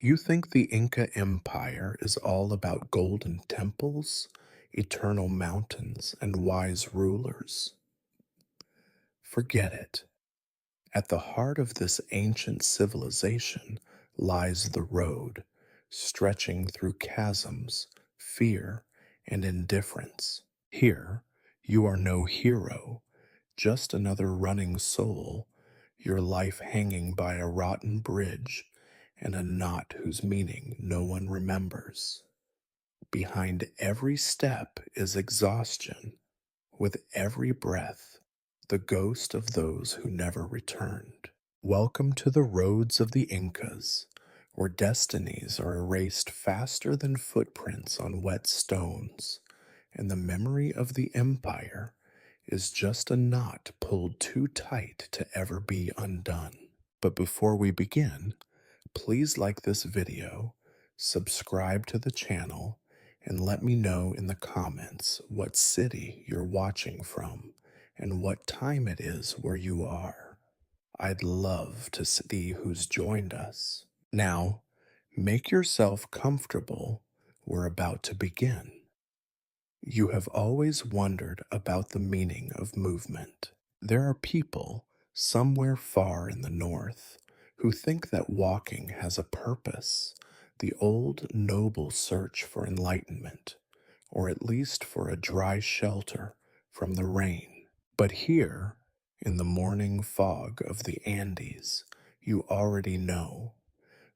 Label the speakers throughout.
Speaker 1: You think the Inca Empire is all about golden temples, eternal mountains, and wise rulers? Forget it. At the heart of this ancient civilization lies the road, stretching through chasms, fear, and indifference. Here, you are no hero, just another running soul, your life hanging by a rotten bridge and a knot whose meaning no one remembers. Behind every step is exhaustion, with every breath, the ghost of those who never returned. Welcome to the roads of the Incas, where destinies are erased faster than footprints on wet stones, and the memory of the empire is just a knot pulled too tight to ever be undone. But before we begin, please like this video, subscribe to the channel, and let me know in the comments what city you're watching from and what time it is where you are. I'd love to see who's joined us. Now, make yourself comfortable. We're about to begin. You have always wondered about the meaning of movement. There are people somewhere far in the north who think that walking has a purpose, the old noble search for enlightenment, or at least for a dry shelter from the rain. But here, in the morning fog of the Andes, you already know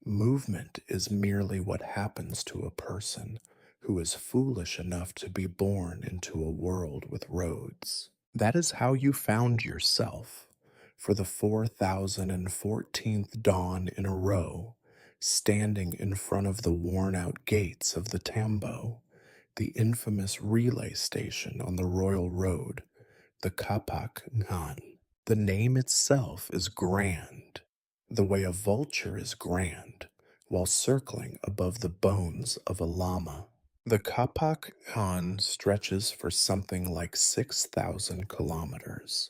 Speaker 1: movement is merely what happens to a person who is foolish enough to be born into a world with roads. That is how you found yourself for the 4014th dawn in a row, standing in front of the worn out gates of the Tambo, the infamous relay station on the Royal Road, the Kapak Nghan. The name itself is grand, the way a vulture is grand while circling above the bones of a llama. The Kapak Nghan stretches for something like 6,000 kilometers,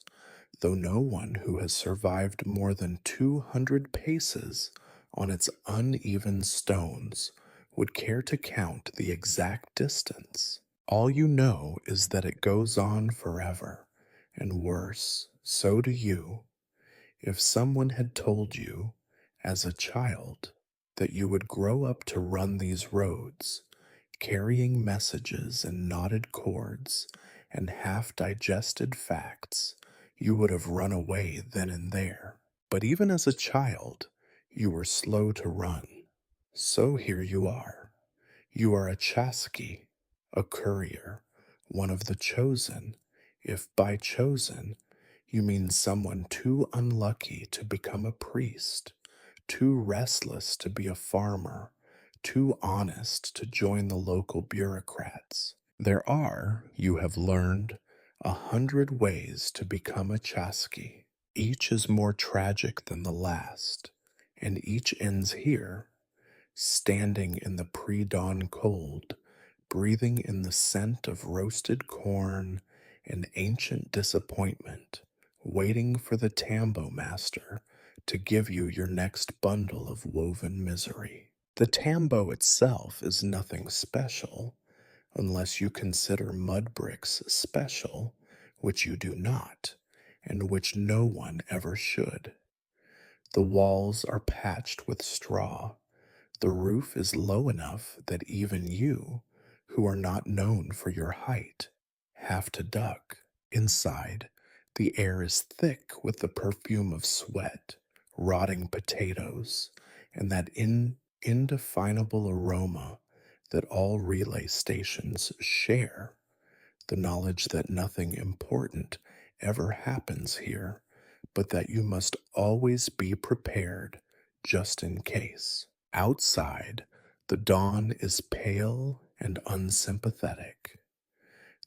Speaker 1: though no one who has survived more than 200 paces on its uneven stones would care to count the exact distance. All you know is that it goes on forever, and worse, so do you. If someone had told you, as a child, that you would grow up to run these roads, carrying messages and knotted cords and half digested facts, you would have run away then and there. But even as a child, you were slow to run. So here you are. You are a chasqui, a courier, one of the chosen, if by chosen you mean someone too unlucky to become a priest, too restless to be a farmer, too honest to join the local bureaucrats. There are, you have learned, 100 ways to become a chasqui. Each is more tragic than the last, and each ends here, standing in the pre-dawn cold, breathing in the scent of roasted corn and ancient disappointment, waiting for the tambo master to give you your next bundle of woven misery. The tambo itself is nothing special, unless you consider mud bricks special, which you do not, and which no one ever should. The walls are patched with straw. The roof is low enough that even you, who are not known for your height, have to duck. Inside, the air is thick with the perfume of sweat, rotting potatoes, and that indefinable aroma that all relay stations share. The knowledge that nothing important ever happens here, but that you must always be prepared just in case. Outside, the dawn is pale and unsympathetic.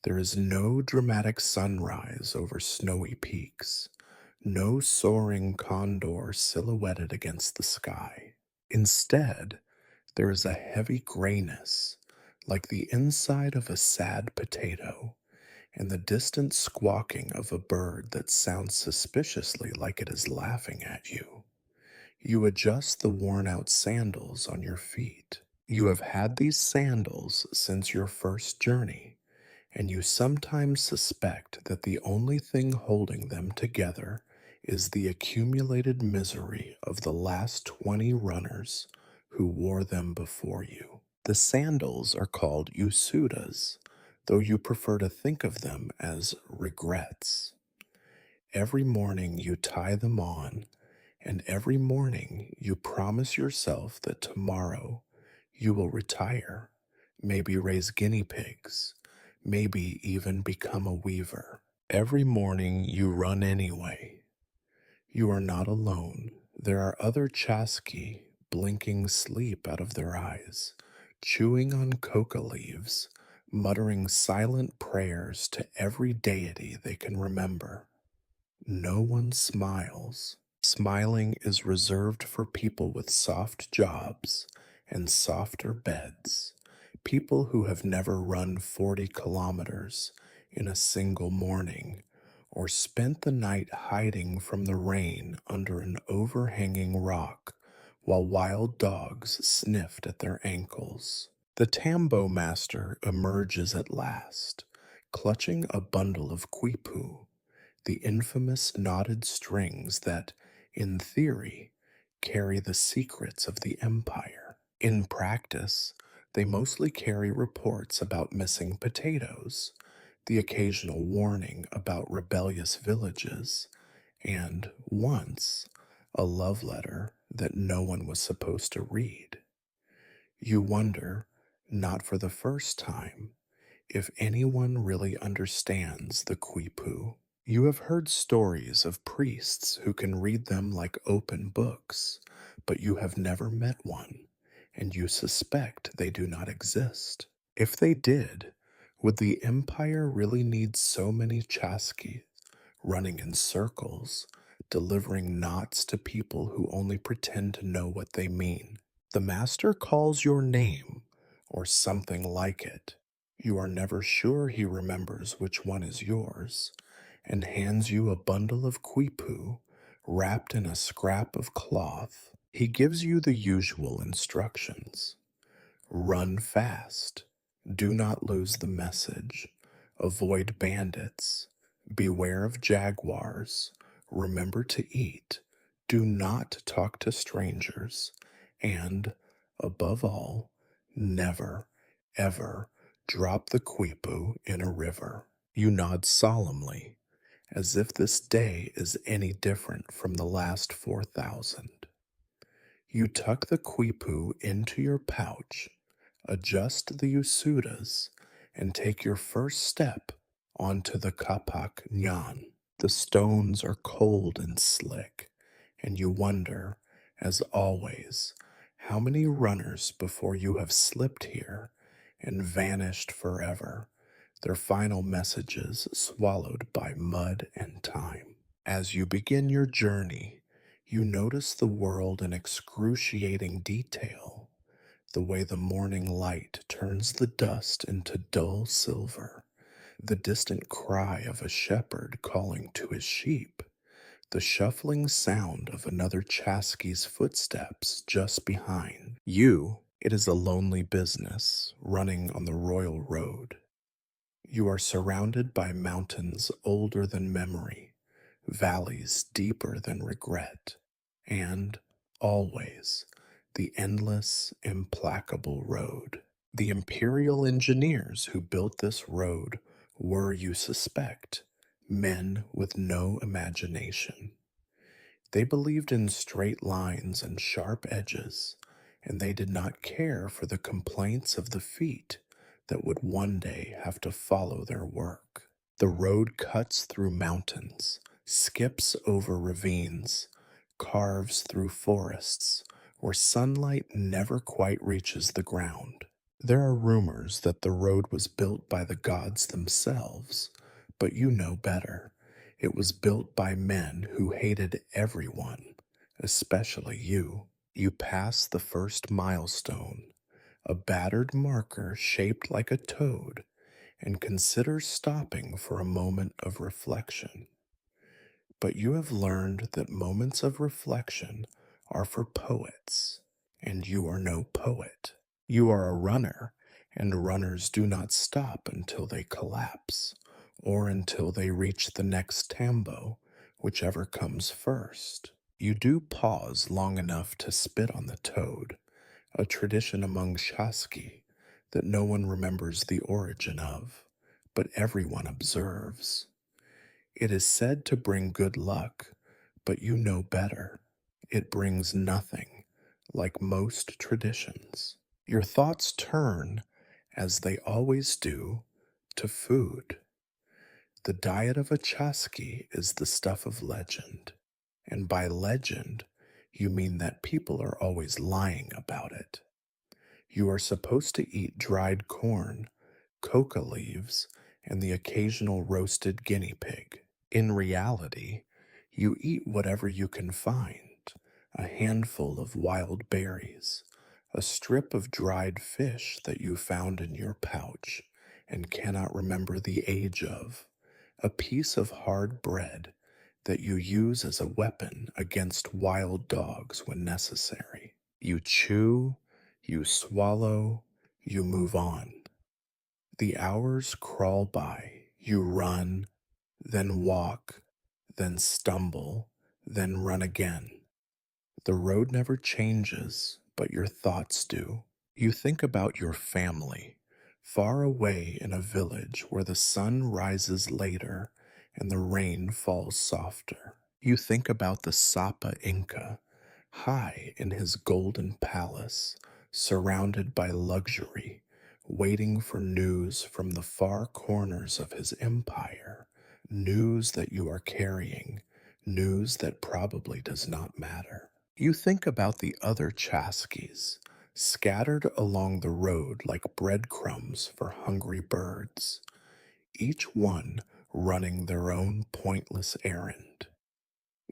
Speaker 1: There is no dramatic sunrise over snowy peaks, no soaring condor silhouetted against the sky. Instead, there is a heavy grayness, like the inside of a sad potato, and the distant squawking of a bird that sounds suspiciously like it is laughing at you. You adjust the worn out sandals on your feet. You have had these sandals since your first journey, and you sometimes suspect that the only thing holding them together is the accumulated misery of the last 20 runners who wore them before you. The sandals are called usudas, though you prefer to think of them as regrets. Every morning you tie them on, and every morning you promise yourself that tomorrow you will retire, maybe raise guinea pigs, maybe even become a weaver. Every morning you run anyway. You are not alone. There are other chasqui blinking sleep out of their eyes, chewing on coca leaves, muttering silent prayers to every deity they can remember. No one smiles. Smiling is reserved for people with soft jobs and softer beds, people who have never run 40 kilometers in a single morning or spent the night hiding from the rain under an overhanging rock while wild dogs sniffed at their ankles. The tambo master emerges at last, clutching a bundle of quipu, the infamous knotted strings that, in theory, carry the secrets of the empire. In practice, they mostly carry reports about missing potatoes, the occasional warning about rebellious villages, and once, a love letter that no one was supposed to read. You wonder, not for the first time, if anyone really understands the quipu. You have heard stories of priests who can read them like open books, but you have never met one, and you suspect they do not exist. If they did, would the empire really need so many chasqui running in circles, delivering knots to people who only pretend to know what they mean? The master calls your name, or something like it. You are never sure he remembers which one is yours, and hands you a bundle of quipu wrapped in a scrap of cloth. He gives you the usual instructions. Run fast. Do not lose the message. Avoid bandits. Beware of jaguars. Remember to eat. Do not talk to strangers. And, above all, never, ever drop the quipu in a river. You nod solemnly, as if this day is any different from the last 4,000. You tuck the quipu into your pouch, adjust the usudas, and take your first step onto the kapak nyan. The stones are cold and slick, and you wonder, as always, how many runners before you have slipped here and vanished forever, their final messages swallowed by mud and time. As you begin your journey, you notice the world in excruciating detail, the way the morning light turns the dust into dull silver, the distant cry of a shepherd calling to his sheep, the shuffling sound of another chasqui's footsteps just behind. You, it is a lonely business running on the royal road. You are surrounded by mountains older than memory, valleys deeper than regret, and, always, the endless, implacable road. The imperial engineers who built this road were, you suspect, men with no imagination. They believed in straight lines and sharp edges, and they did not care for the complaints of the feet that would one day have to follow their work. The road cuts through mountains, skips over ravines, carves through forests where sunlight never quite reaches the ground. There are rumors that the road was built by the gods themselves, but you know better. It was built by men who hated everyone, especially you. You pass the first milestone, a battered marker shaped like a toad, and consider stopping for a moment of reflection. But you have learned that moments of reflection are for poets, and you are no poet. You are a runner, and runners do not stop until they collapse, or until they reach the next tambo, whichever comes first. You do pause long enough to spit on the toad, a tradition among Shaski that no one remembers the origin of, but everyone observes. It is said to bring good luck, but you know better. It brings nothing, like most traditions. Your thoughts turn, as they always do, to food. The diet of a Chasqui is the stuff of legend, and by legend, you mean that people are always lying about it. You are supposed to eat dried corn, coca leaves, and the occasional roasted guinea pig. In reality, you eat whatever you can find: a handful of wild berries, a strip of dried fish that you found in your pouch and cannot remember the age of, a piece of hard bread that you use as a weapon against wild dogs when necessary. You chew, you swallow, you move on. The hours crawl by. You run, then walk, then stumble, then run again. The road never changes, but your thoughts do. You think about your family, far away in a village where the sun rises later and the rain falls softer. You think about the Sapa Inca, high in his golden palace, surrounded by luxury, waiting for news from the far corners of his empire, news that you are carrying, news that probably does not matter. You think about the other Chaskies, scattered along the road like breadcrumbs for hungry birds, each one running their own pointless errand.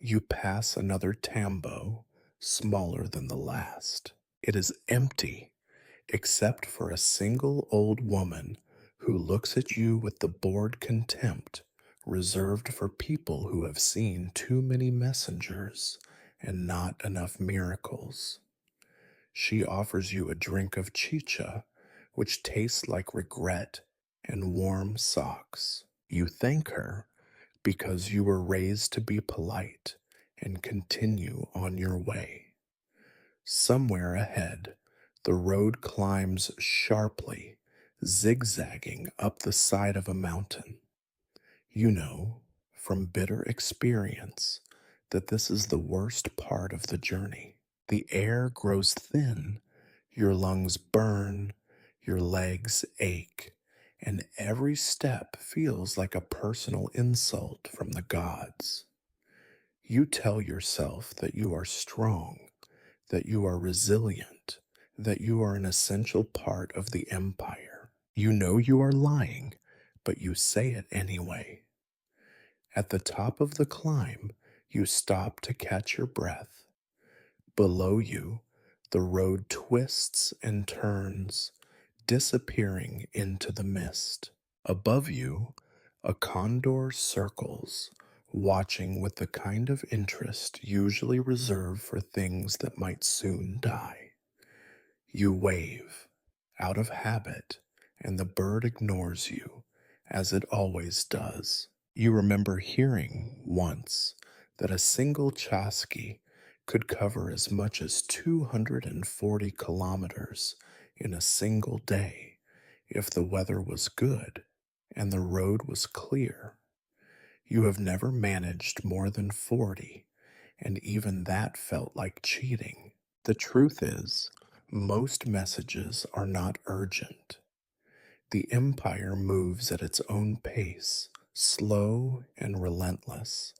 Speaker 1: You pass another tambo, smaller than the last. It is empty, except for a single old woman who looks at you with the bored contempt reserved for people who have seen too many messengers and not enough miracles. She offers you a drink of chicha, which tastes like regret and warm socks. You thank her because you were raised to be polite and continue on your way. Somewhere ahead, the road climbs sharply, zigzagging up the side of a mountain. You know, from bitter experience, that this is the worst part of the journey. The air grows thin, your lungs burn, your legs ache, and every step feels like a personal insult from the gods. You tell yourself that you are strong, that you are resilient, that you are an essential part of the empire. You know you are lying, but you say it anyway. At the top of the climb, you stop to catch your breath. Below you, the road twists and turns, disappearing into the mist. Above you, a condor circles, watching with the kind of interest usually reserved for things that might soon die. You wave, out of habit, and the bird ignores you, as it always does. You remember hearing once that a single chasqui could cover as much as 240 kilometers in a single day if the weather was good and the road was clear. You have never managed more than 40, and even that felt like cheating. The truth is, most messages are not urgent. The empire moves at its own pace, slow and relentless,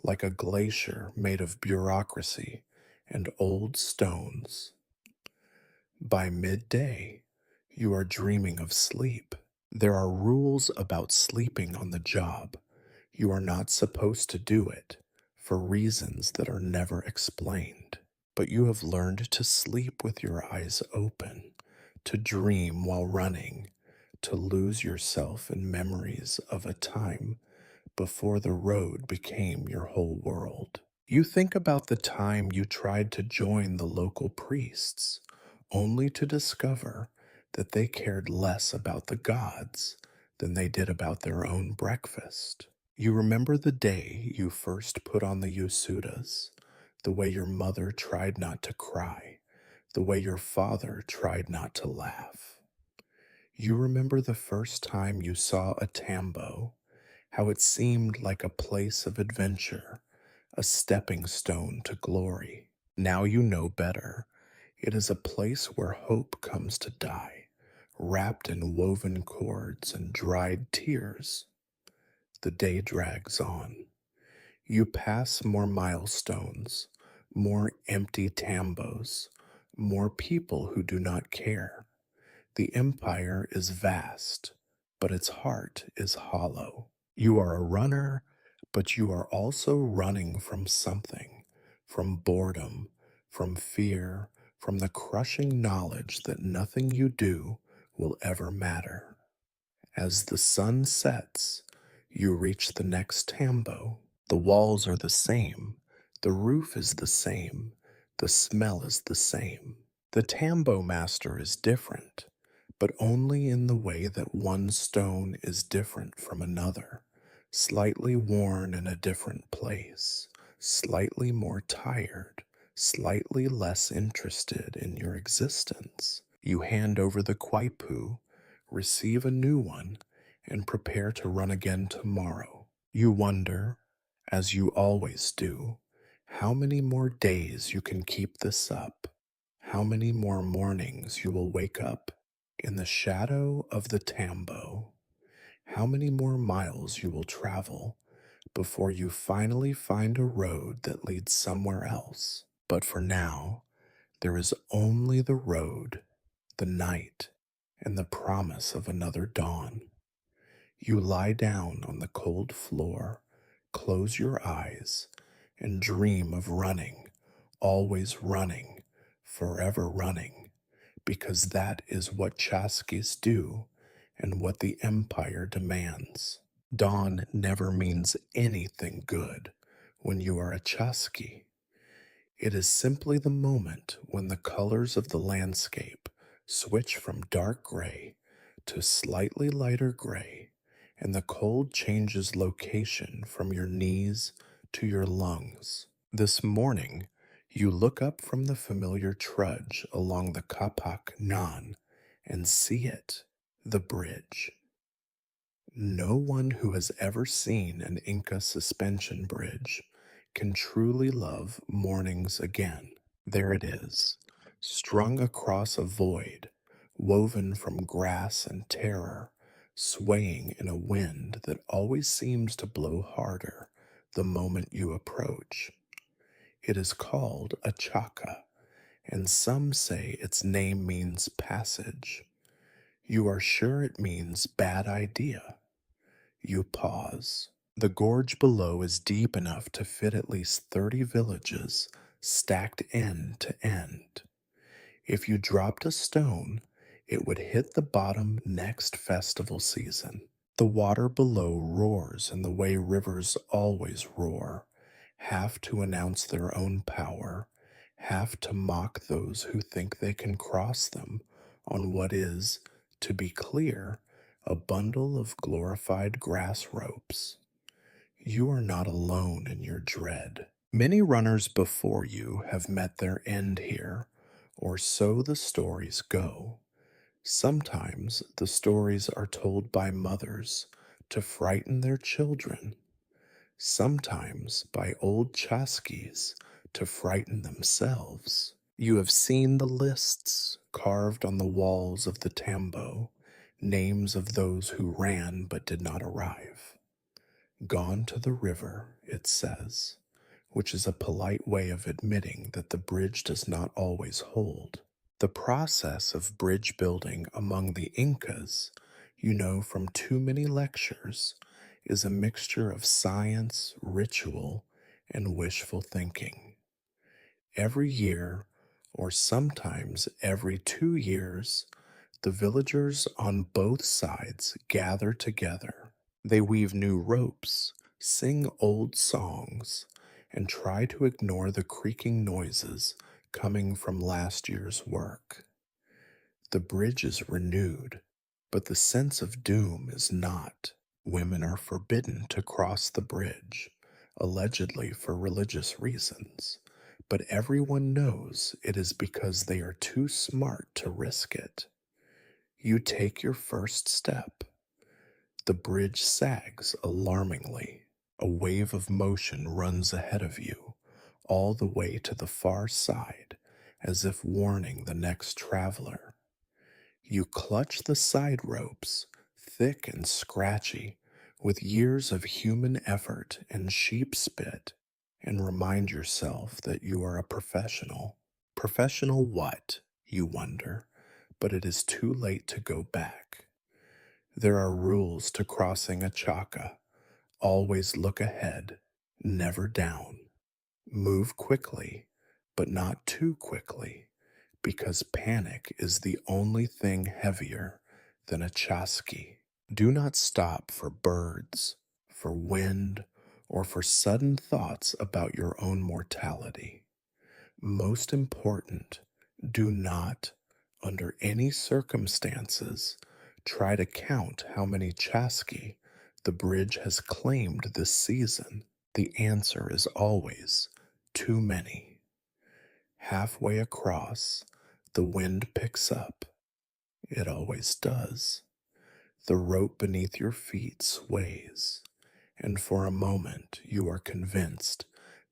Speaker 1: like a glacier made of bureaucracy and old stones. By midday, you are dreaming of sleep. There are rules about sleeping on the job. You are not supposed to do it for reasons that are never explained. But you have learned to sleep with your eyes open, to dream while running, to lose yourself in memories of a time before the road became your whole world. You think about the time you tried to join the local priests, only to discover that they cared less about the gods than they did about their own breakfast. You remember the day you first put on the Yasudas, the way your mother tried not to cry, the way your father tried not to laugh. You remember the first time you saw a tambo, how it seemed like a place of adventure, a stepping stone to glory. Now you know better. It is a place where hope comes to die, wrapped in woven cords and dried tears. The day drags on. You pass more milestones, more empty tambos, more people who do not care. The empire is vast, but its heart is hollow. You are a runner, but you are also running from something, from boredom, from fear, from the crushing knowledge that nothing you do will ever matter. As the sun sets, you reach the next tambo. The walls are the same, the roof is the same, the smell is the same. The tambo master is different, but only in the way that one stone is different from another, slightly worn in a different place, slightly more tired, slightly less interested in your existence. You hand over the kwaipu, receive a new one, and prepare to run again tomorrow. You wonder, as you always do, how many more days you can keep this up, how many more mornings you will wake up in the shadow of the tambo, how many more miles you will travel before you finally find a road that leads somewhere else. But for now, there is only the road, the night, and the promise of another dawn. You lie down on the cold floor, close your eyes, and dream of running, always running, forever running, because that is what Chaskis do and what the Empire demands. Dawn never means anything good when you are a Chaski. It is simply the moment when the colors of the landscape switch from dark gray to slightly lighter gray, and the cold changes location from your knees to your lungs. This morning, you look up from the familiar trudge along the Kapak Nan and see it, the bridge. No one who has ever seen an Inca suspension bridge can truly love mornings again. There it is, strung across a void, woven from grass and terror, swaying in a wind that always seems to blow harder the moment you approach. It is called a chaka, and some say its name means passage. You are sure it means bad idea. You pause. The gorge below is deep enough to fit at least 30 villages, stacked end to end. If you dropped a stone, it would hit the bottom next festival season. The water below roars in the way rivers always roar, half to announce their own power, half to mock those who think they can cross them on what is, to be clear, a bundle of glorified grass ropes. You are not alone in your dread. Many runners before you have met their end here, or so the stories go. Sometimes the stories are told by mothers to frighten their children, sometimes by old chaskis to frighten themselves. You have seen the lists carved on the walls of the tambo, names of those who ran but did not arrive. Gone to the river, it says, which is a polite way of admitting that the bridge does not always hold. The process of bridge building among the Incas, you know from too many lectures, is a mixture of science, ritual, and wishful thinking. Every year, or sometimes every 2 years, the villagers on both sides gather together. They weave new ropes, sing old songs, and try to ignore the creaking noises coming from last year's work. The bridge is renewed, but the sense of doom is not. Women are forbidden to cross the bridge, allegedly for religious reasons, but everyone knows it is because they are too smart to risk it. You take your first step. The bridge sags alarmingly. A wave of motion runs ahead of you, all the way to the far side, as if warning the next traveler. You clutch the side ropes, thick and scratchy, with years of human effort and sheep spit, and remind yourself that you are a professional. Professional what, you wonder, but it is too late to go back. There are rules to crossing a chaka. Always look ahead, never down. Move quickly, but not too quickly, because panic is the only thing heavier than a chasqui. Do not stop for birds, for wind, or for sudden thoughts about your own mortality. Most important, do not, under any circumstances, try to count how many chasqui the bridge has claimed this season. The answer is always too many. Halfway across, the wind picks up. It always does. The rope beneath your feet sways, and for a moment you are convinced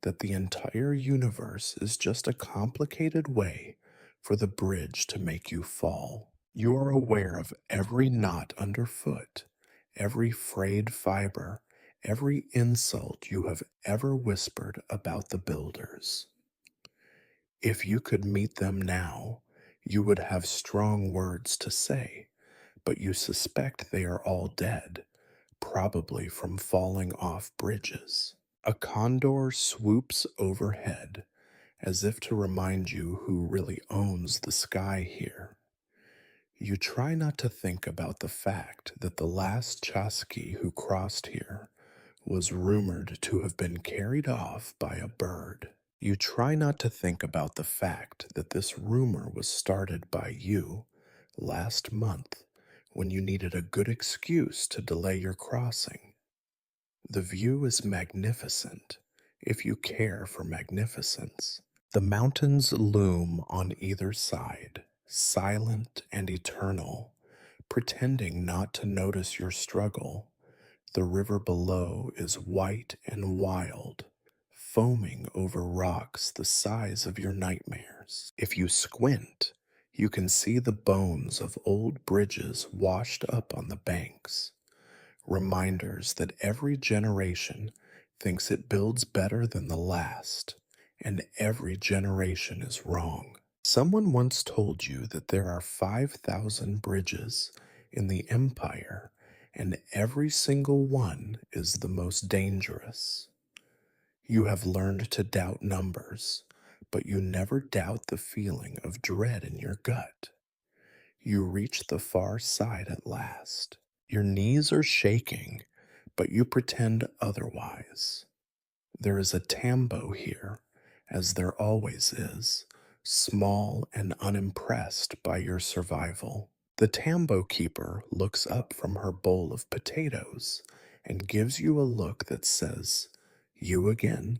Speaker 1: that the entire universe is just a complicated way for the bridge to make you fall. You are aware of every knot underfoot, every frayed fiber, every insult you have ever whispered about the builders. If you could meet them now, you would have strong words to say, but you suspect they are all dead, probably from falling off bridges. A condor swoops overhead, as if to remind you who really owns the sky here. You try not to think about the fact that the last Chasqui who crossed here was rumored to have been carried off by a bird. You try not to think about the fact that this rumor was started by you last month when you needed a good excuse to delay your crossing. The view is magnificent, if you care for magnificence. The mountains loom on either side, silent and eternal, pretending not to notice your struggle. The river below is white and wild, foaming over rocks the size of your nightmares. If you squint, you can see the bones of old bridges washed up on the banks, reminders that every generation thinks it builds better than the last, and every generation is wrong. Someone once told you that there are 5,000 bridges in the empire, and every single one is the most dangerous. You have learned to doubt numbers, but you never doubt the feeling of dread in your gut. You reach the far side at last. Your knees are shaking, but you pretend otherwise. There is a tambo here, as there always is, small and unimpressed by your survival. The tambo keeper looks up from her bowl of potatoes and gives you a look that says, "You again?"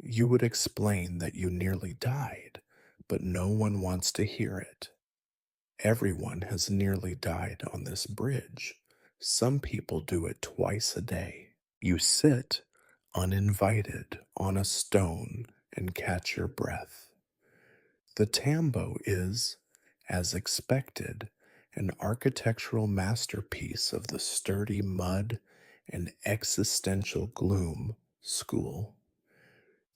Speaker 1: You would explain that you nearly died, but no one wants to hear it. Everyone has nearly died on this bridge. Some people do it twice a day. You sit, uninvited, on a stone and catch your breath. The tambo is, as expected, an architectural masterpiece of the sturdy mud and existential gloom school.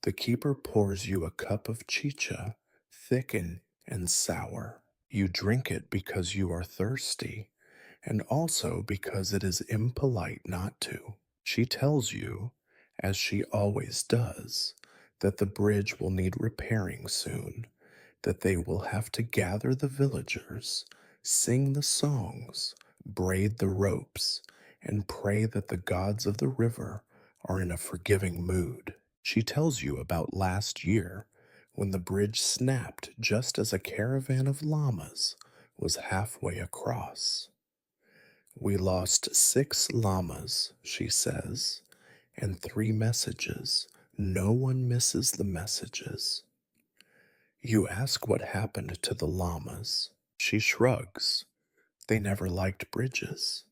Speaker 1: The keeper pours you a cup of chicha, thick and sour. You drink it because you are thirsty, and also because it is impolite not to. She tells you, as she always does, that the bridge will need repairing soon, that they will have to gather the villagers, sing the songs, braid the ropes, and pray that the gods of the river are in a forgiving mood. She tells you about last year when the bridge snapped just as a caravan of llamas was halfway across. We lost 6 llamas, she says, and 3 messages. No one misses the messages. You ask what happened to the llamas. She shrugs. They never liked bridges.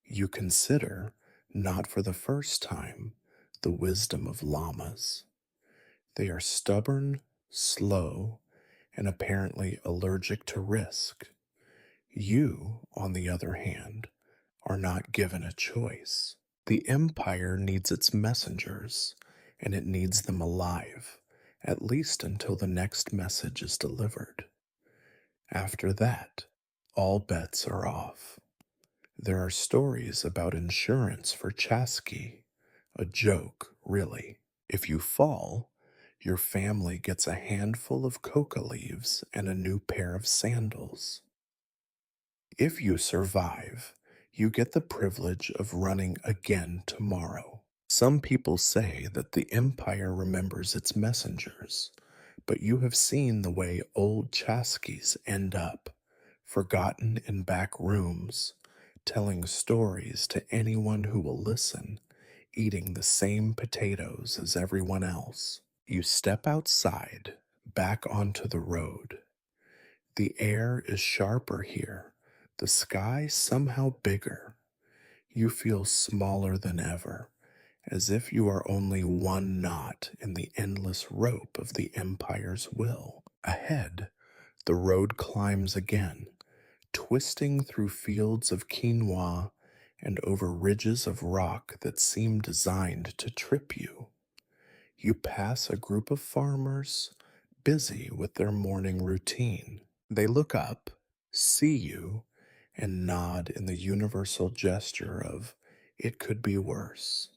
Speaker 1: You consider, not for the first time, the wisdom of llamas. They are stubborn, slow, and apparently allergic to risk. You, on the other hand, are not given a choice. The empire needs its messengers, and it needs them alive, at least until the next message is delivered. After that, all bets are off. There are stories about insurance for Chasqui, a joke, really. If you fall, your family gets a handful of coca leaves and a new pair of sandals. If you survive, you get the privilege of running again tomorrow. Some people say that the Empire remembers its messengers, but you have seen the way old Chaskies end up, forgotten in back rooms, telling stories to anyone who will listen, eating the same potatoes as everyone else. You step outside, back onto the road. The air is sharper here, the sky somehow bigger. You feel smaller than ever, as if you are only one knot in the endless rope of the Empire's will. Ahead, the road climbs again, twisting through fields of quinoa and over ridges of rock that seem designed to trip you. You pass a group of farmers busy with their morning routine. They look up, see you, and nod in the universal gesture of, "It could be worse."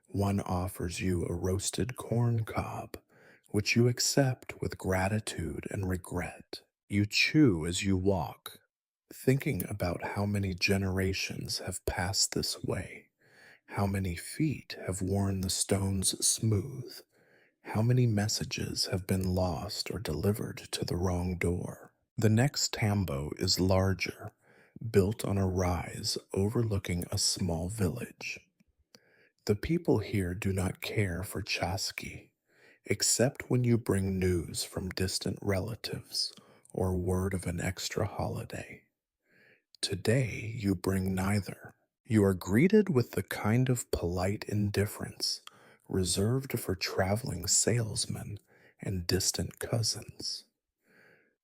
Speaker 1: One offers you a roasted corn cob, which you accept with gratitude and regret. You chew as you walk, thinking about how many generations have passed this way, how many feet have worn the stones smooth, how many messages have been lost or delivered to the wrong door. The next tambo is larger, built on a rise overlooking a small village. The people here do not care for Chasqui, except when you bring news from distant relatives or word of an extra holiday. Today, you bring neither. You are greeted with the kind of polite indifference reserved for traveling salesmen and distant cousins.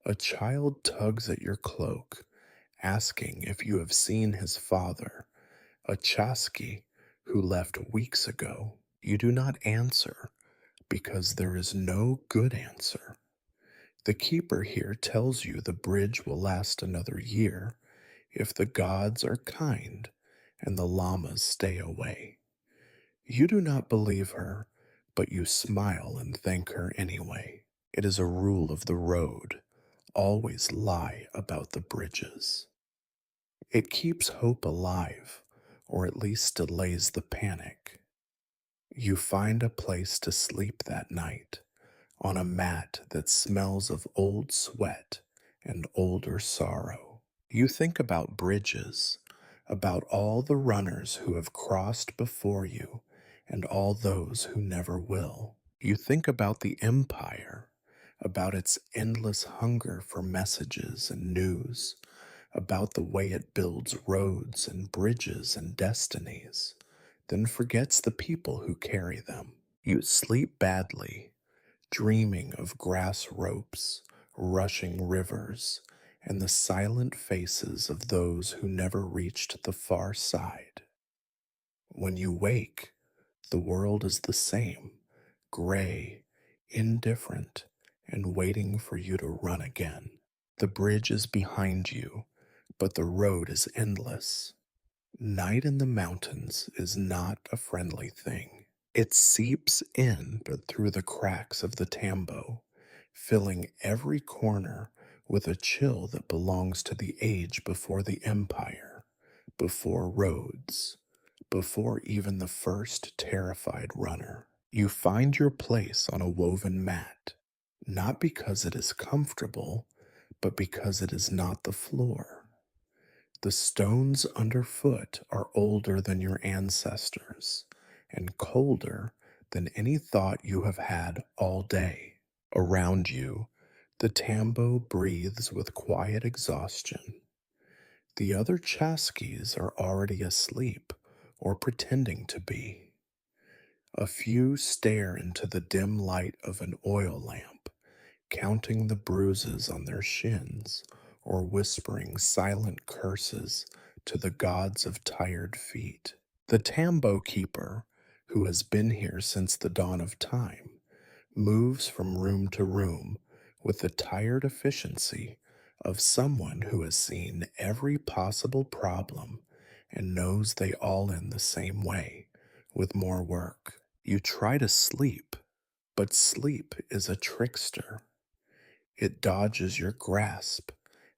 Speaker 1: A child tugs at your cloak, asking if you have seen his father, a Chasqui who left weeks ago. You do not answer because there is no good answer. The keeper here tells you the bridge will last another year if the gods are kind and the llamas stay away. You do not believe her, but you smile and thank her anyway. It is a rule of the road. Always lie about the bridges. It keeps hope alive, or at least delays the panic. You find a place to sleep that night, on a mat that smells of old sweat and older sorrow. You think about bridges, about all the runners who have crossed before you and all those who never will. You think about the empire, about its endless hunger for messages and news, about the way it builds roads and bridges and destinies, then forgets the people who carry them. You sleep badly, dreaming of grass ropes, rushing rivers, and the silent faces of those who never reached the far side. When you wake, the world is the same, gray, indifferent, and waiting for you to run again. The bridge is behind you, but the road is endless. Night in the mountains is not a friendly thing. It seeps in but through the cracks of the tambo, filling every corner with a chill that belongs to the age before the empire, before roads, before even the first terrified runner. You find your place on a woven mat, not because it is comfortable, but because it is not the floor. The stones underfoot are older than your ancestors and colder than any thought you have had all day. Around you, the tambo breathes with quiet exhaustion. The other chaskies are already asleep or pretending to be. A few stare into the dim light of an oil lamp, counting the bruises on their shins or whispering silent curses to the gods of tired feet. The tambo keeper, who has been here since the dawn of time, moves from room to room with the tired efficiency of someone who has seen every possible problem and knows they all end the same way, with more work. You try to sleep, but sleep is a trickster. It dodges your grasp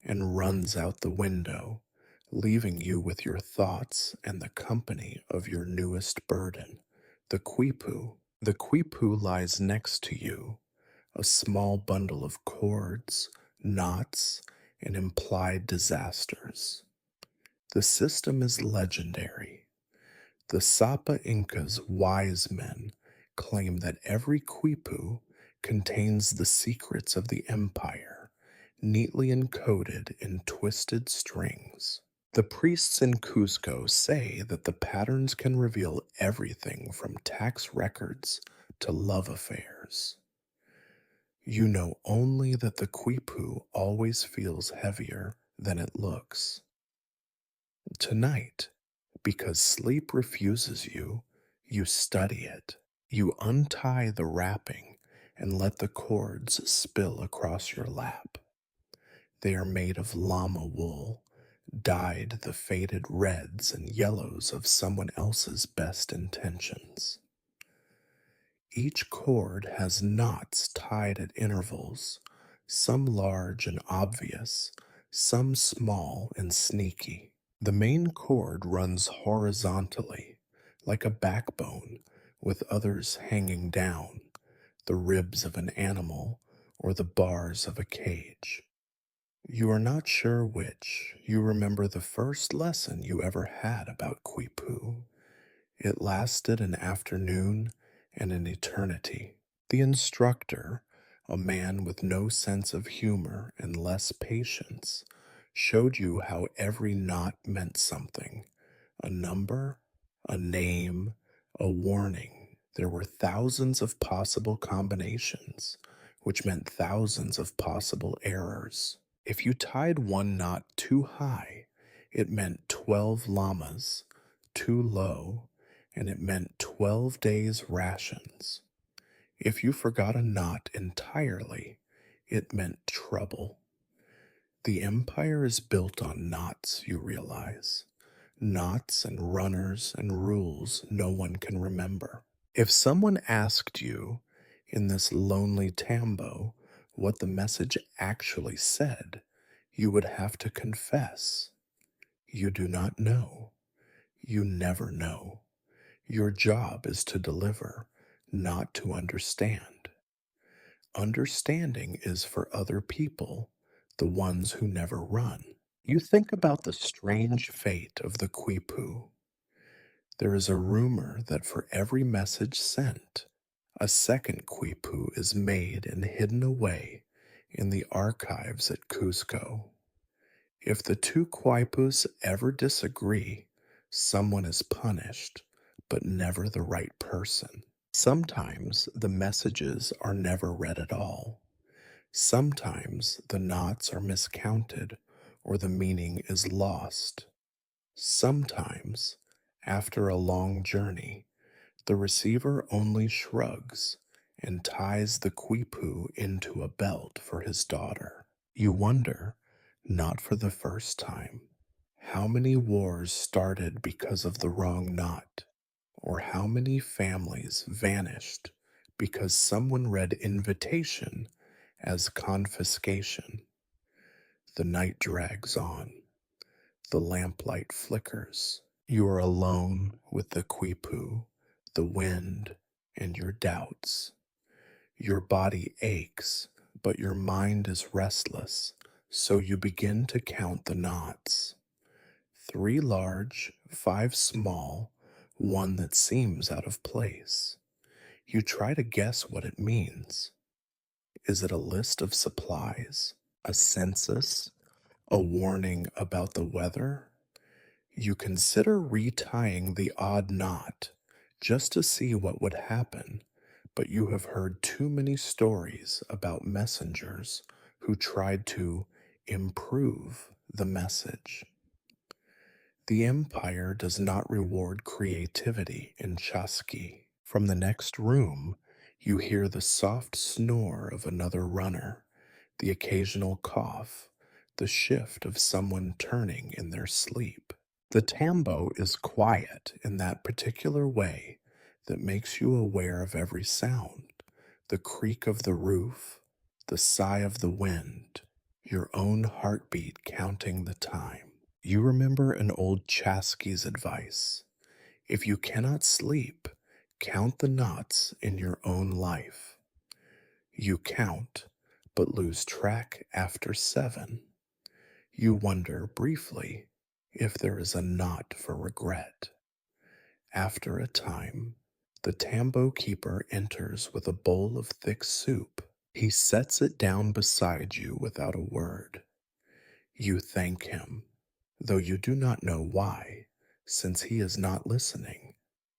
Speaker 1: and runs out the window, leaving you with your thoughts and the company of your newest burden, the quipu. The quipu lies next to you, a small bundle of cords, knots, and implied disasters. The system is legendary. The Sapa Incas' wise men claim that every quipu contains the secrets of the empire, neatly encoded in twisted strings. The priests in Cusco say that the patterns can reveal everything from tax records to love affairs. You know only that the quipu always feels heavier than it looks. Tonight, because sleep refuses you, you study it. You untie the wrapping and let the cords spill across your lap. They are made of llama wool, dyed the faded reds and yellows of someone else's best intentions. Each cord has knots tied at intervals, some large and obvious, some small and sneaky. The main cord runs horizontally, like a backbone, with others hanging down, the ribs of an animal or the bars of a cage. You are not sure which. You remember the first lesson you ever had about quipu. It lasted an afternoon and an eternity. The instructor, a man with no sense of humor and less patience, showed you how every knot meant something: a number, a name, a warning. There were thousands of possible combinations, which meant thousands of possible errors. If you tied one knot too high, it meant 12 llamas; too low, and it meant 12 days' rations. If you forgot a knot entirely, it meant trouble. The empire is built on knots, you realize. Knots and runners and rules no one can remember. If someone asked you in this lonely tambo what the message actually said, you would have to confess. You do not know. You never know. Your job is to deliver, not to understand. Understanding is for other people, the ones who never run. You think about the strange fate of the quipu. There is a rumor that for every message sent, a second quipu is made and hidden away in the archives at Cusco. If the two quipus ever disagree, someone is punished, but never the right person. Sometimes the messages are never read at all. Sometimes the knots are miscounted or the meaning is lost. Sometimes, after a long journey, the receiver only shrugs and ties the quipu into a belt for his daughter. You wonder, not for the first time, how many wars started because of the wrong knot, or how many families vanished because someone read invitation as confiscation. The night drags on. The lamplight flickers. You are alone with the quipu, the wind, and your doubts. Your body aches, but your mind is restless, so you begin to count the knots. Three large, five small, one that seems out of place. You try to guess what it means. Is it a list of supplies? A census? A warning about the weather? You consider retying the odd knot just to see what would happen, but you have heard too many stories about messengers who tried to improve the message. The Empire does not reward creativity in Chasqui. From the next room, you hear the soft snore of another runner, the occasional cough, the shift of someone turning in their sleep. The tambo is quiet in that particular way that makes you aware of every sound, the creak of the roof, the sigh of the wind, your own heartbeat counting the time. You remember an old Chasky's advice: if you cannot sleep, count the knots in your own life. You count, but lose track after 7. You wonder briefly if there is a knot for regret. After a time, the tambo keeper enters with a bowl of thick soup. He sets it down beside you without a word. You thank him, though you do not know why, since he is not listening,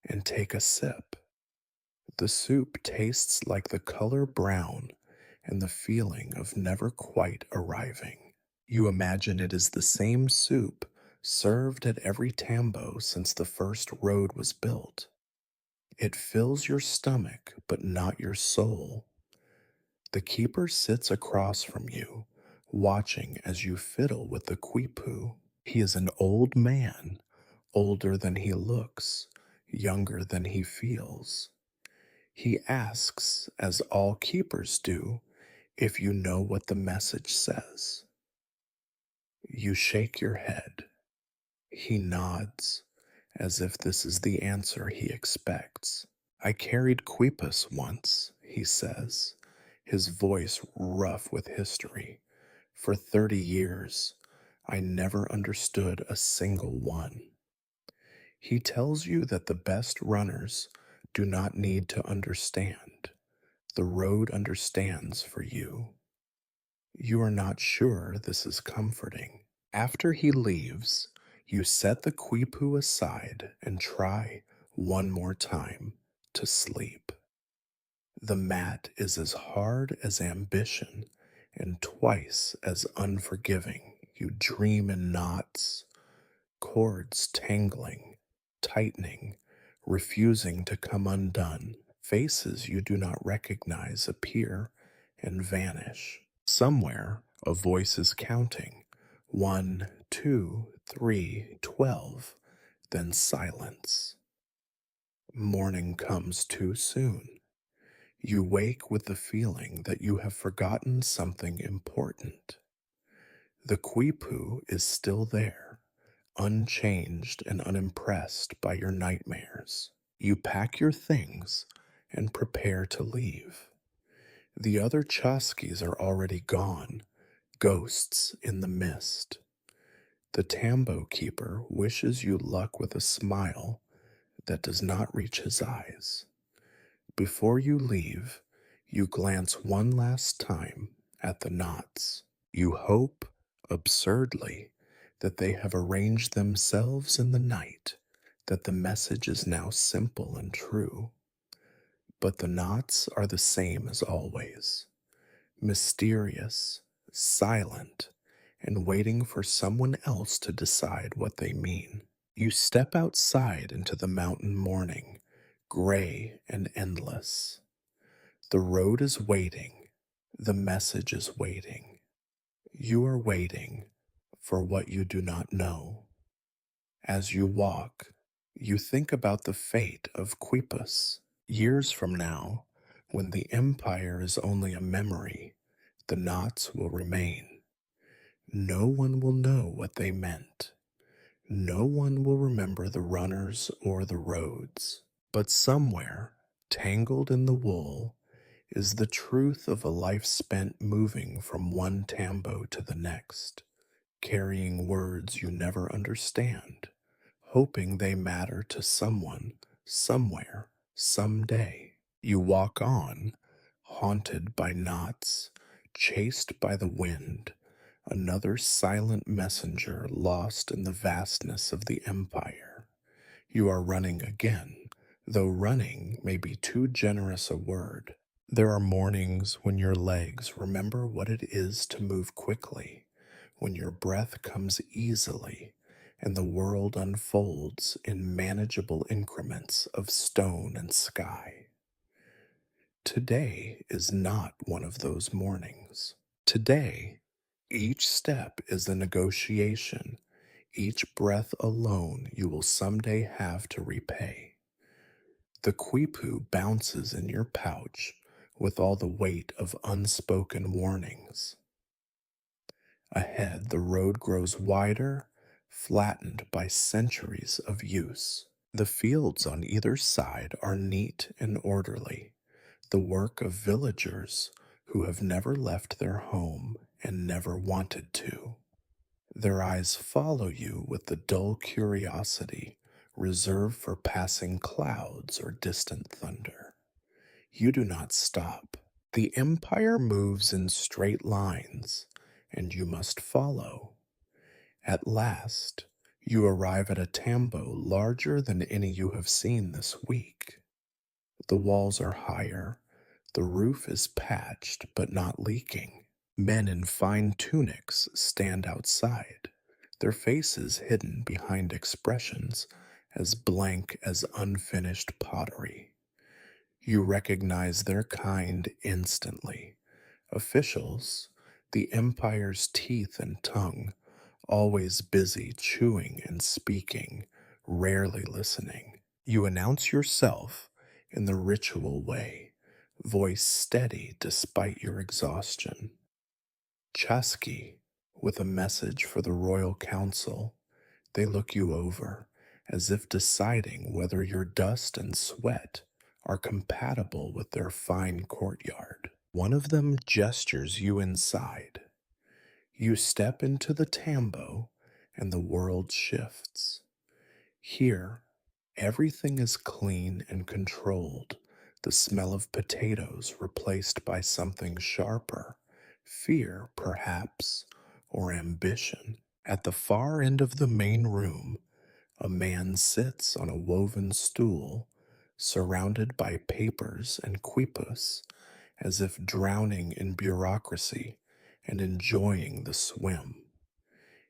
Speaker 1: and take a sip. The soup tastes like the color brown and the feeling of never quite arriving. You imagine it is the same soup served at every tambo since the first road was built. It fills your stomach, but not your soul. The keeper sits across from you, watching as you fiddle with the quipu. He is an old man, older than he looks, younger than he feels. He asks, as all keepers do, if you know what the message says. You shake your head. He nods, as if this is the answer he expects. I carried Quipus once, he says, his voice rough with history. For 30 years, I never understood a single one. He tells you that the best runners do not need to understand. The road understands for you. You are not sure this is comforting. After he leaves, you set the quipu aside and try one more time to sleep. The mat is as hard as ambition and twice as unforgiving. You dream in knots, cords tangling, tightening, refusing to come undone. Faces you do not recognize appear and vanish. Somewhere, a voice is counting 1, 2, 3, 12, then silence. Morning comes too soon. You wake with the feeling that you have forgotten something important. The quipu is still there, unchanged and unimpressed by your nightmares. You pack your things and prepare to leave. The other Chaskis are already gone, ghosts in the mist. The tambo keeper wishes you luck with a smile that does not reach his eyes. Before you leave, you glance one last time at the knots. You hope, absurdly, that they have arranged themselves in the night, that the message is now simple and true. But the knots are the same as always, mysterious, silent, and waiting for someone else to decide what they mean. You step outside into the mountain morning, gray and endless. The road is waiting, the message is waiting. You are waiting for what you do not know. As you walk, you think about the fate of Quipus. Years from now, when the empire is only a memory, the knots will remain. No one will know what they meant. No one will remember the runners or the roads. But somewhere, Tangled in the wool is the truth of a life spent moving from one tambo to the next, carrying words you never understand, hoping they matter to someone, somewhere, someday. You walk on, haunted by knots, chased by the wind, another silent messenger lost in the vastness of the empire. You are running again, though running may be too generous a word. There are mornings when your legs remember what it is to move quickly, when your breath comes easily, and the world unfolds in manageable increments of stone and sky. Today is not one of those mornings. Today, each step is a negotiation, each breath alone you will someday have to repay. The quipu bounces in your pouch with all the weight of unspoken warnings. Ahead, the road grows wider, flattened by centuries of use. The fields on either side are neat and orderly, the work of villagers who have never left their home and never wanted to. Their eyes follow you with the dull curiosity reserved for passing clouds or distant thunder. You do not stop. The empire moves in straight lines, and you must follow. At last, you arrive at a tambo larger than any you have seen this week. The walls are higher, the roof is patched but not leaking. Men in fine tunics stand outside, their faces hidden behind expressions as blank as unfinished pottery. You recognize their kind instantly. Officials, the empire's teeth and tongue, always busy chewing and speaking, rarely listening. You announce yourself in the ritual way, voice steady despite your exhaustion. Chasqui, with a message for the royal council. They look you over, as if deciding whether your dust and sweat are compatible with their fine courtyard. One of them gestures you inside. You step into the tambo, and the world shifts. Here, everything is clean and controlled, the smell of potatoes replaced by something sharper, fear, perhaps, or ambition. At the far end of the main room, a man sits on a woven stool, surrounded by papers and quipus, as if drowning in bureaucracy and enjoying the swim.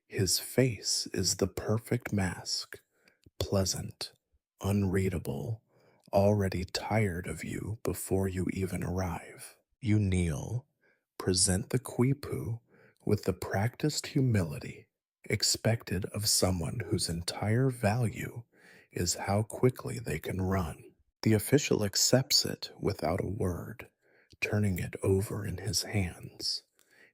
Speaker 1: His face is the perfect mask, pleasant, unreadable, already tired of you before you even arrive. You kneel, present the quipu with the practiced humility expected of someone whose entire value is how quickly they can run. The official accepts it without a word, turning it over in his hands,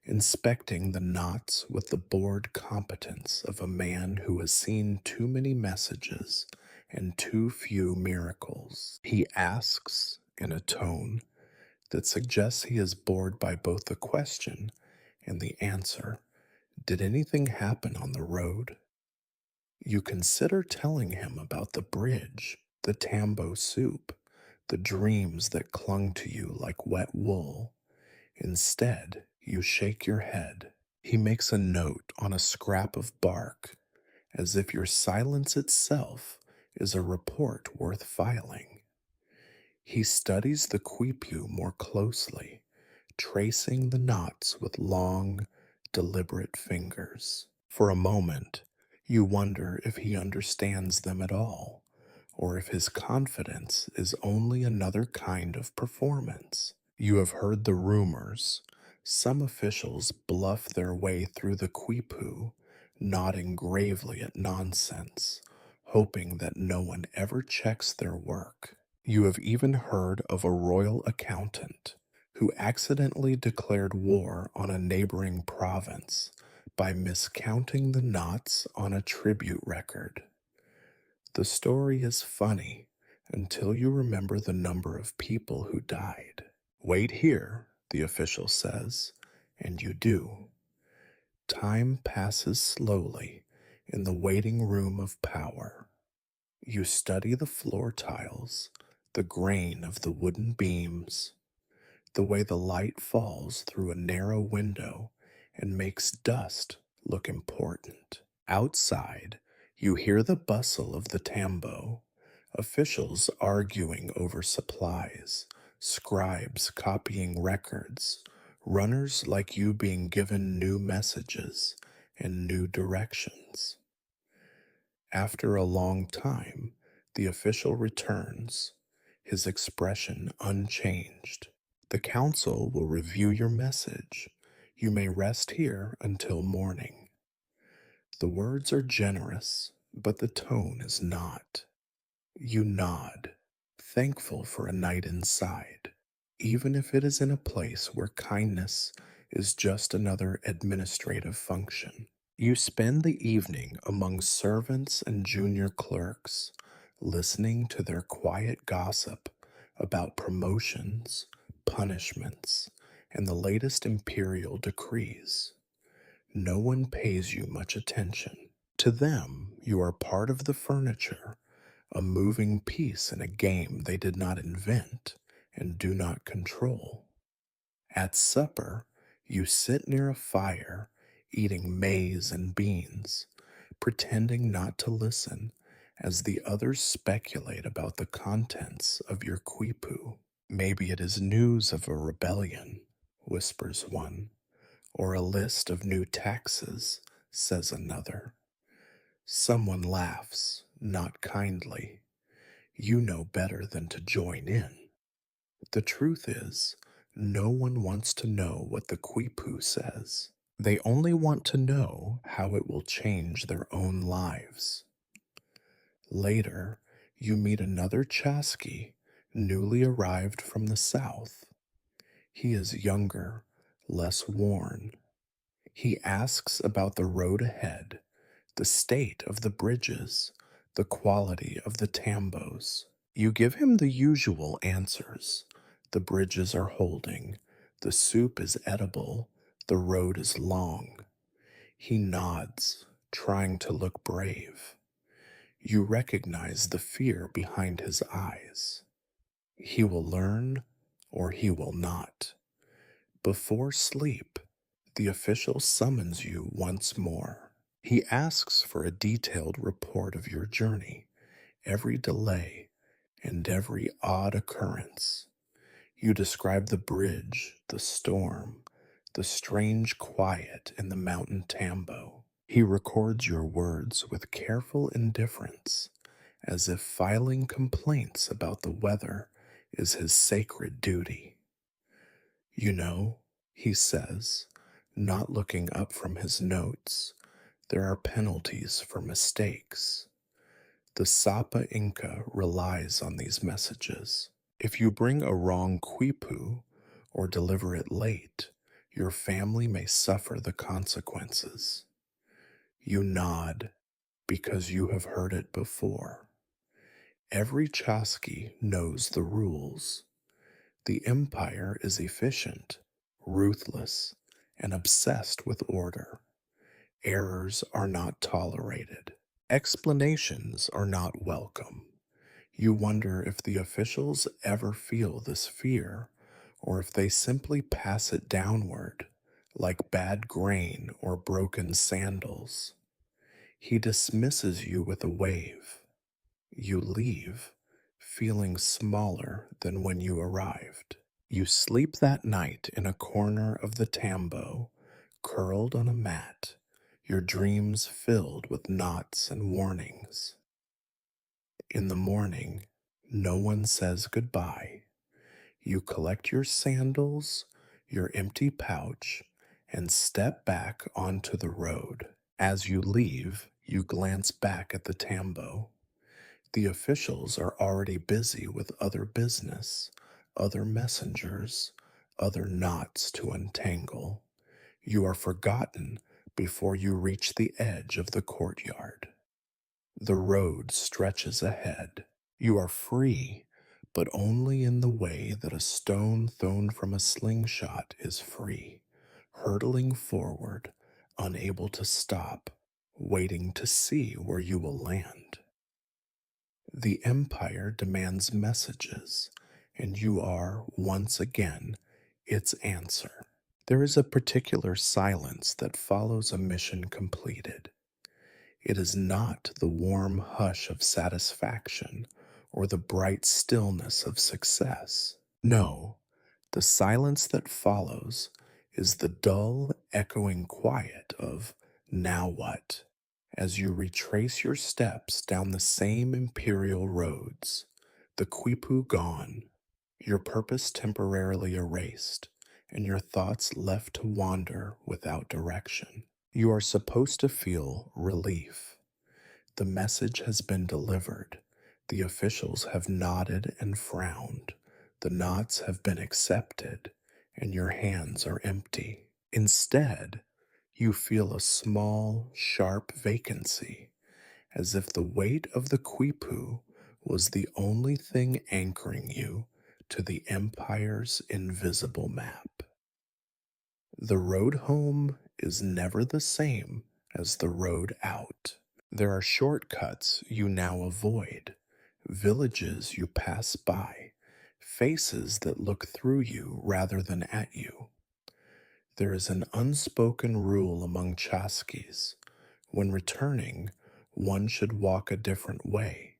Speaker 1: inspecting the knots with the bored competence of a man who has seen too many messages and too few miracles. He asks, in a tone that suggests he is bored by both the question and the answer, "Did anything happen on the road?" You consider telling him about the bridge, the tambo soup, the dreams that clung to you like wet wool. Instead, you shake your head. He makes a note on a scrap of bark, as if your silence itself is a report worth filing. He studies the quipu more closely, tracing the knots with long, deliberate fingers. For a moment, you wonder if he understands them at all, or if his confidence is only another kind of performance. You have heard the rumors. Some officials bluff their way through the quipu, nodding gravely at nonsense, hoping that no one ever checks their work. You have even heard of a royal accountant who accidentally declared war on a neighboring province by miscounting the knots on a tribute record. The story is funny, until you remember the number of people who died. Wait here, the official says, and you do. Time passes slowly in the waiting room of power. You study the floor tiles, the grain of the wooden beams, the way the light falls through a narrow window and makes dust look important. Outside, you hear the bustle of the tambo, officials arguing over supplies, scribes copying records, runners like you being given new messages and new directions. After a long time, the official returns, his expression unchanged. The council will review your message. You may rest here until morning. The words are generous, but the tone is not. You nod, thankful for a night inside, even if it is in a place where kindness is just another administrative function. You spend the evening among servants and junior clerks, listening to their quiet gossip about promotions, punishments, and the latest imperial decrees. No one pays you much attention. To them, you are part of the furniture, a moving piece in a game they did not invent and do not control. At supper, you sit near a fire, eating maize and beans, pretending not to listen as the others speculate about the contents of your quipu. Maybe it is news of a rebellion, whispers one, or a list of new taxes, says another. Someone laughs, not kindly. You know better than to join in. The truth is, no one wants to know what the quipu says. They only want to know how it will change their own lives. Later, you meet another Chasqui, newly arrived from the south. He is younger, less worn. He asks about the road ahead, the state of the bridges, the quality of the tambos. You give him the usual answers. The bridges are holding, the soup is edible, the road is long. He nods, trying to look brave. You recognize the fear behind his eyes. He will learn or he will not. Before sleep, the official summons you once more. He asks for a detailed report of your journey, every delay, and every odd occurrence. You describe the bridge, the storm, the strange quiet in the mountain tambo. He records your words with careful indifference, as if filing complaints about the weather is his sacred duty. You know, he says, not looking up from his notes, there are penalties for mistakes. The Sapa Inca relies on these messages. If you bring a wrong quipu or deliver it late, your family may suffer the consequences. You nod because you have heard it before. Every Chasqui knows the rules. The empire is efficient, ruthless, and obsessed with order. Errors are not tolerated. Explanations are not welcome. You wonder if the officials ever feel this fear, or if they simply pass it downward, like bad grain or broken sandals. He dismisses you with a wave. You leave, feeling smaller than when you arrived. You sleep that night in a corner of the tambo, curled on a mat, your dreams filled with knots and warnings. In the morning, no one says goodbye. You collect your sandals, your empty pouch, and step back onto the road. As you leave, you glance back at the tambo. The officials are already busy with other business, other messengers, other knots to untangle. You are forgotten before you reach the edge of the courtyard. The road stretches ahead. You are free, but only in the way that a stone thrown from a slingshot is free, hurtling forward, unable to stop, waiting to see where you will land. The Empire demands messages, and you are, once again, its answer. There is a particular silence that follows a mission completed. It is not the warm hush of satisfaction or the bright stillness of success. No, the silence that follows is the dull, echoing quiet of now what? As you retrace your steps down the same imperial roads, the quipu gone, your purpose temporarily erased, and your thoughts left to wander without direction. You are supposed to feel relief. The message has been delivered. The officials have nodded and frowned. The knots have been accepted, and your hands are empty. Instead, you feel a small, sharp vacancy, as if the weight of the quipu was the only thing anchoring you to the Empire's invisible map. The road home is never the same as the road out. There are shortcuts you now avoid, villages you pass by, faces that look through you rather than at you. There is an unspoken rule among Chaskis. When returning, one should walk a different way,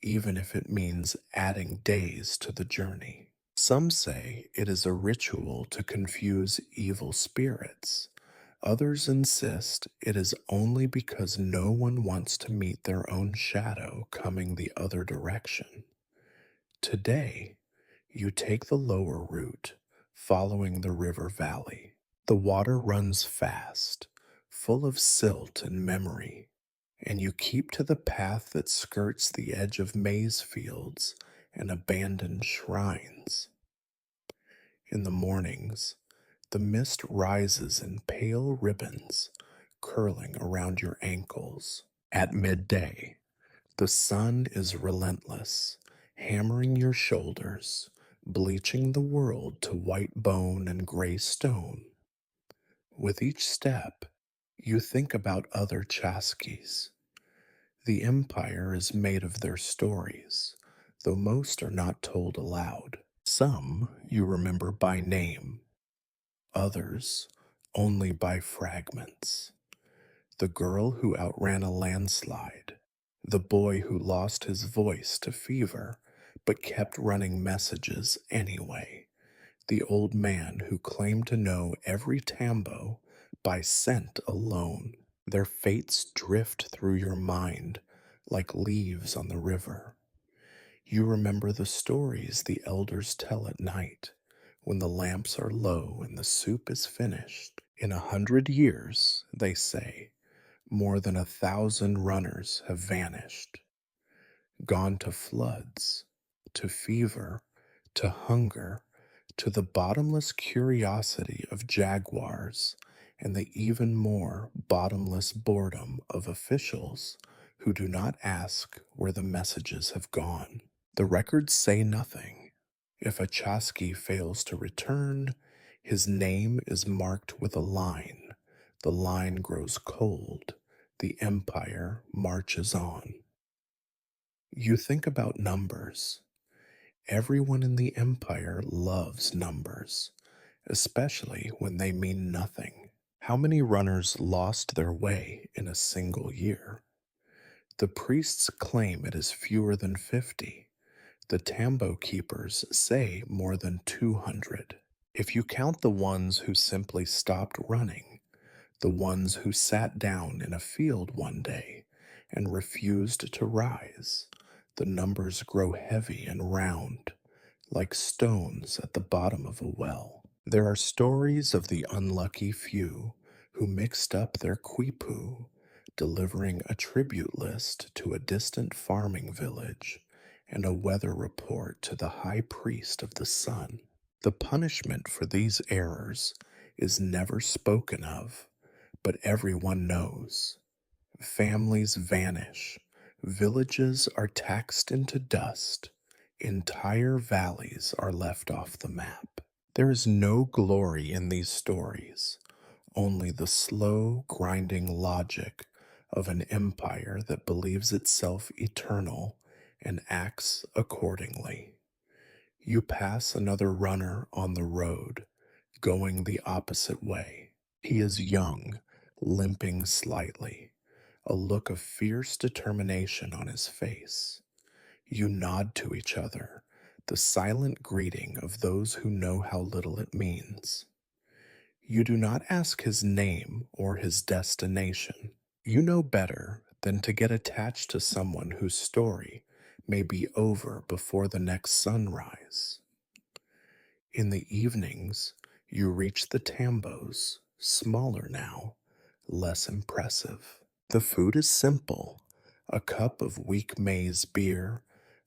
Speaker 1: even if it means adding days to the journey. Some say it is a ritual to confuse evil spirits. Others insist it is only because no one wants to meet their own shadow coming the other direction. Today, you take the lower route, following the river valley. The water runs fast, full of silt and memory, and you keep to the path that skirts the edge of maize fields and abandoned shrines. In the mornings, the mist rises in pale ribbons, curling around your ankles. At midday, the sun is relentless, hammering your shoulders, bleaching the world to white bone and gray stone. With each step, you think about other Chaskis. The Empire is made of their stories, though most are not told aloud. Some you remember by name, others only by fragments. The girl who outran a landslide, the boy who lost his voice to fever but kept running messages anyway, the old man who claimed to know every tambo by scent alone. Their fates drift through your mind like leaves on the river. You remember the stories the elders tell at night when the lamps are low and the soup is finished. In 100 years, they say, more than 1,000 runners have vanished, gone to floods, to fever, to hunger, to the bottomless curiosity of jaguars, and the even more bottomless boredom of officials who do not ask where the messages have gone. The records say nothing. If a Chaski fails to return, his name is marked with a line. The line grows cold. The empire marches on. You think about numbers. Everyone in the empire loves numbers, especially when they mean nothing. How many runners lost their way in a single year? The priests claim it is fewer than 50. The tambo keepers say more than 200. If you count the ones who simply stopped running, the ones who sat down in a field one day and refused to rise, the numbers grow heavy and round, like stones at the bottom of a well. There are stories of the unlucky few who mixed up their quipu, delivering a tribute list to a distant farming village and a weather report to the high priest of the sun. The punishment for these errors is never spoken of, but everyone knows. Families vanish, Villages are taxed into dust. Entire valleys are left off the map. There is no glory in these stories, only the slow, grinding logic of an empire that believes itself eternal and acts accordingly. You pass another runner on the road, going the opposite way. He is young, limping slightly, a look of fierce determination on his face. You nod to each other, the silent greeting of those who know how little it means. You do not ask his name or his destination. You know better than to get attached to someone whose story may be over before the next sunrise. In the evenings, you reach the tambos, smaller now, less impressive. The food is simple: a cup of weak maize beer,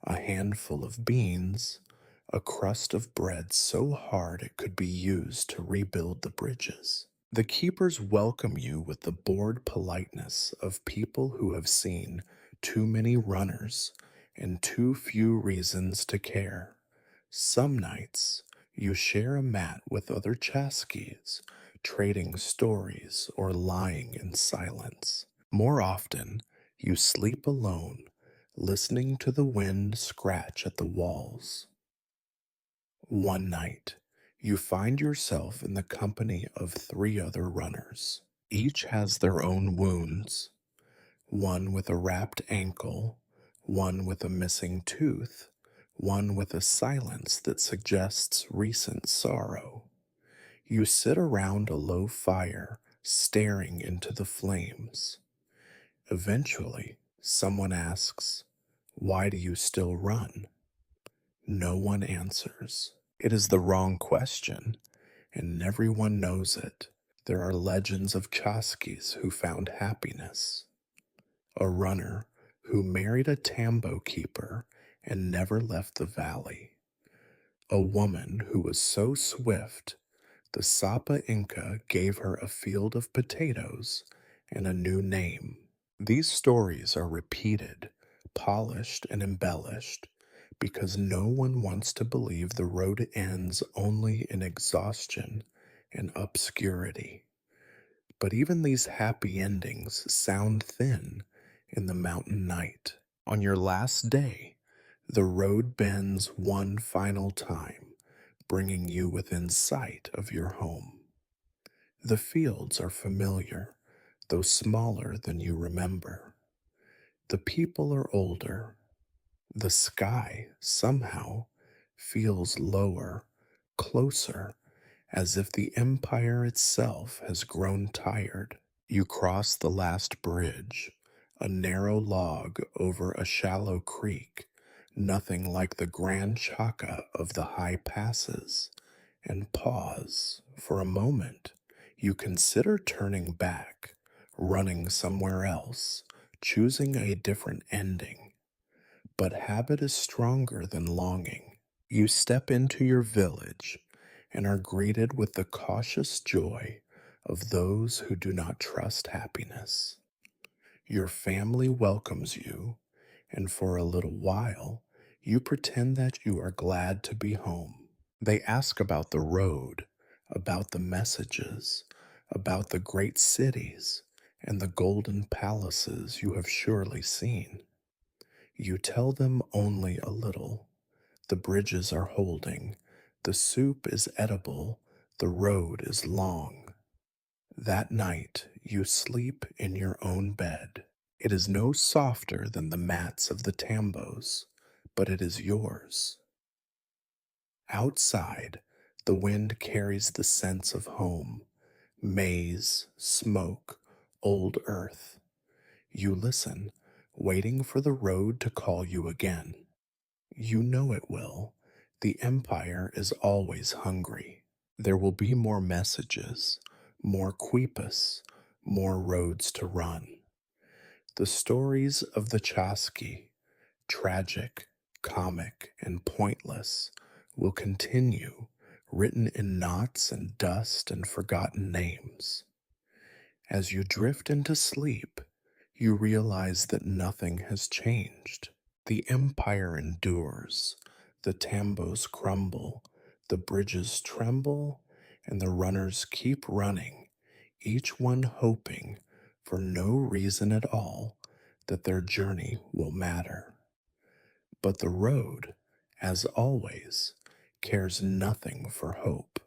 Speaker 1: a handful of beans, a crust of bread so hard it could be used to rebuild the bridges. The keepers welcome you with the bored politeness of people who have seen too many runners and too few reasons to care. Some nights, you share a mat with other Chaskies, trading stories or lying in silence. More often, you sleep alone, listening to the wind scratch at the walls. One night, you find yourself in the company of three other runners. Each has their own wounds, one with a wrapped ankle, one with a missing tooth, one with a silence that suggests recent sorrow. You sit around a low fire, staring into the flames. Eventually, someone asks, "Why do you still run?" No one answers. It is the wrong question, and everyone knows it. There are legends of Chaskis who found happiness. A runner who married a tambo keeper and never left the valley. A woman who was so swift, the Sapa Inca gave her a field of potatoes and a new name. These stories are repeated, polished, and embellished because no one wants to believe the road ends only in exhaustion and obscurity. But even these happy endings sound thin in the mountain night. On your last day, the road bends one final time, bringing you within sight of your home. The fields are familiar, though smaller than you remember. The people are older. The sky, somehow, feels lower, closer, as if the empire itself has grown tired. You cross the last bridge, a narrow log over a shallow creek, nothing like the grand chaka of the high passes, and pause for a moment. You consider turning back, running somewhere else, choosing a different ending. But habit is stronger than longing. You step into your village and are greeted with the cautious joy of those who do not trust happiness. Your family welcomes you, and for a little while, you pretend that you are glad to be home. They ask about the road, about the messages, about the great cities and the golden palaces you have surely seen. You tell them only a little. The bridges are holding, the soup is edible, the road is long. That night you sleep in your own bed. It is no softer than the mats of the tambos, but it is yours. Outside, the wind carries the sense of home, maize, smoke, old earth. You listen, waiting for the road to call you again. You know it will. The Empire is always hungry. There will be more messages, more quipus, more roads to run. The stories of the Chaski, tragic, comic, and pointless, will continue, written in knots and dust and forgotten names. As you drift into sleep, You realize that nothing has changed. The empire endures, the tambos crumble, the bridges tremble, and the runners keep running, each one hoping, for no reason at all, that their journey will matter. But the road, as always, cares nothing for hope.